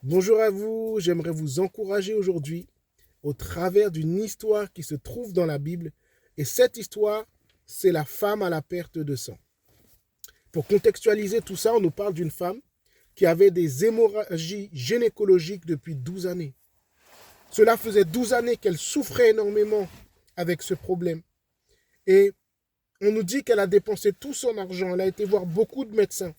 Bonjour à vous, j'aimerais vous encourager aujourd'hui au travers d'une histoire qui se trouve dans la Bible. Et cette histoire, c'est la femme à la perte de sang. Pour contextualiser tout ça, on nous parle d'une femme qui avait des hémorragies gynécologiques depuis 12 années. Cela faisait 12 années qu'elle souffrait énormément avec ce problème. Et on nous dit qu'elle a dépensé tout son argent, elle a été voir beaucoup de médecins.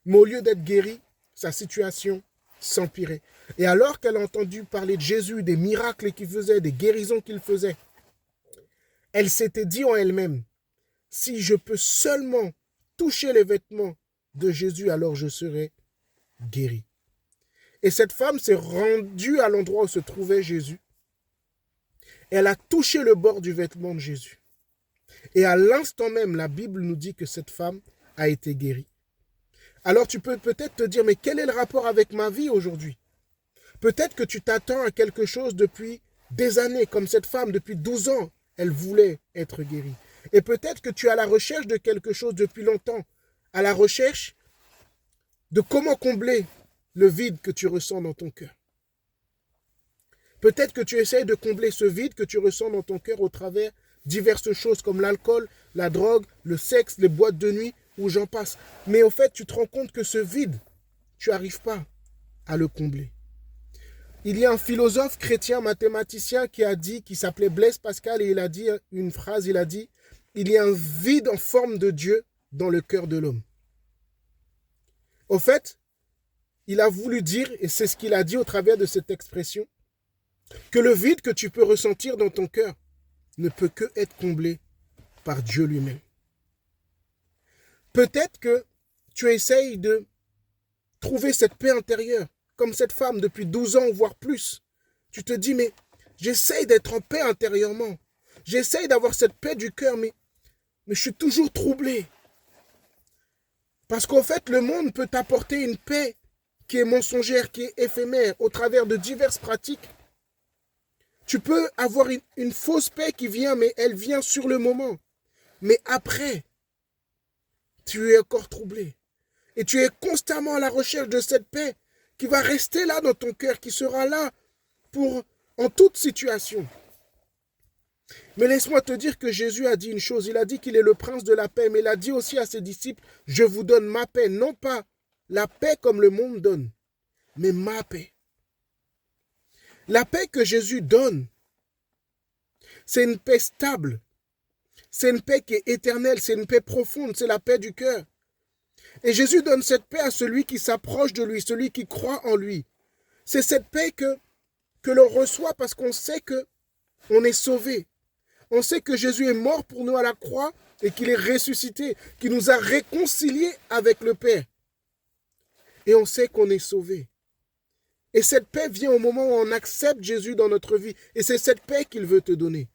Mais au lieu d'être guérie, sa situation s'empirait. Et alors qu'elle a entendu parler de Jésus, des miracles qu'il faisait, des guérisons qu'il faisait, elle s'était dit en elle-même, si je peux seulement toucher les vêtements de Jésus, alors je serai guérie. Et cette femme s'est rendue à l'endroit où se trouvait Jésus. Elle a touché le bord du vêtement de Jésus. Et à l'instant même, la Bible nous dit que cette femme a été guérie. Alors tu peux peut-être te dire, mais quel est le rapport avec ma vie aujourd'hui? Peut-être que tu t'attends à quelque chose depuis des années, comme cette femme, depuis 12 ans, elle voulait être guérie. Et peut-être que tu es à la recherche de quelque chose depuis longtemps, à la recherche de comment combler le vide que tu ressens dans ton cœur. Peut-être que tu essayes de combler ce vide que tu ressens dans ton cœur au travers diverses choses comme l'alcool, la drogue, le sexe, les boîtes de nuit, ou j'en passe. Mais au fait, tu te rends compte que ce vide, tu n'arrives pas à le combler. Il y a un philosophe chrétien mathématicien qui s'appelait Blaise Pascal, et il a dit une phrase, il a dit « Il y a un vide en forme de Dieu dans le cœur de l'homme ». Au fait, il a voulu dire, et c'est ce qu'il a dit au travers de cette expression, que le vide que tu peux ressentir dans ton cœur ne peut que être comblé par Dieu lui-même. Peut-être que tu essayes de trouver cette paix intérieure, comme cette femme depuis 12 ans, voire plus. Tu te dis, mais j'essaye d'être en paix intérieurement. J'essaye d'avoir cette paix du cœur, mais je suis toujours troublé. Parce qu'en fait, le monde peut t'apporter une paix qui est mensongère, qui est éphémère, au travers de diverses pratiques. Tu peux avoir une fausse paix qui vient, mais elle vient sur le moment. Mais après, tu es encore troublé. Et tu es constamment à la recherche de cette paix qui va rester là dans ton cœur, qui sera là en toute situation. Mais laisse-moi te dire que Jésus a dit une chose. Il a dit qu'il est le prince de la paix, mais il a dit aussi à ses disciples, je vous donne ma paix, non pas la paix comme le monde donne, mais ma paix. La paix que Jésus donne, c'est une paix stable. C'est une paix qui est éternelle, c'est une paix profonde, c'est la paix du cœur. Et Jésus donne cette paix à celui qui s'approche de lui, celui qui croit en lui. C'est cette paix que l'on reçoit parce qu'on sait qu'on est sauvé. On sait que Jésus est mort pour nous à la croix et qu'il est ressuscité, qu'il nous a réconciliés avec le Père. Et on sait qu'on est sauvé. Et cette paix vient au moment où on accepte Jésus dans notre vie. Et c'est cette paix qu'il veut te donner.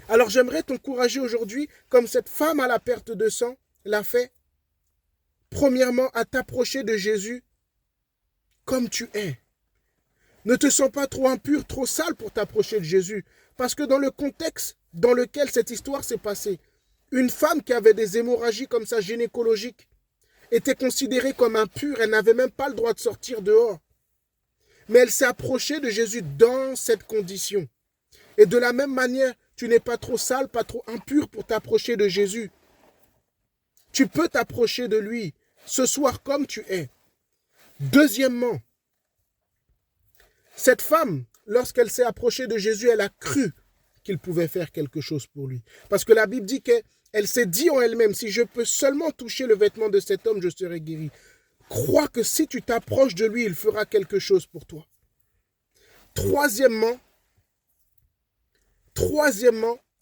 Alors j'aimerais t'encourager aujourd'hui, comme cette femme à la perte de sang l'a fait, premièrement, à t'approcher de Jésus comme tu es. Ne te sens pas trop impur, trop sale pour t'approcher de Jésus. Parce que dans le contexte dans lequel cette histoire s'est passée, une femme qui avait des hémorragies comme ça gynécologiques était considérée comme impure. Elle n'avait même pas le droit de sortir dehors. Mais elle s'est approchée de Jésus dans cette condition. Et de la même manière, tu n'es pas trop sale, pas trop impur pour t'approcher de Jésus. Tu peux t'approcher de lui ce soir comme tu es. Deuxièmement, cette femme, lorsqu'elle s'est approchée de Jésus, elle a cru qu'il pouvait faire quelque chose pour lui. Parce que la Bible dit qu'elle s'est dit en elle-même, si je peux seulement toucher le vêtement de cet homme, je serai guéri. Crois que si tu t'approches de lui, il fera quelque chose pour toi. Troisièmement,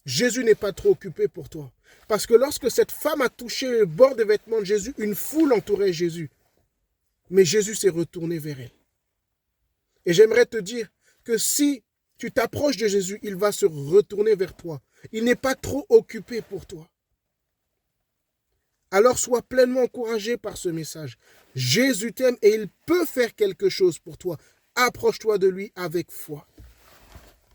Jésus n'est pas trop occupé pour toi. Parce que lorsque cette femme a touché le bord des vêtements de Jésus, une foule entourait Jésus. Mais Jésus s'est retourné vers elle. Et j'aimerais te dire que si tu t'approches de Jésus, il va se retourner vers toi. Il n'est pas trop occupé pour toi. Alors sois pleinement encouragé par ce message. Jésus t'aime et il peut faire quelque chose pour toi. Approche-toi de lui avec foi.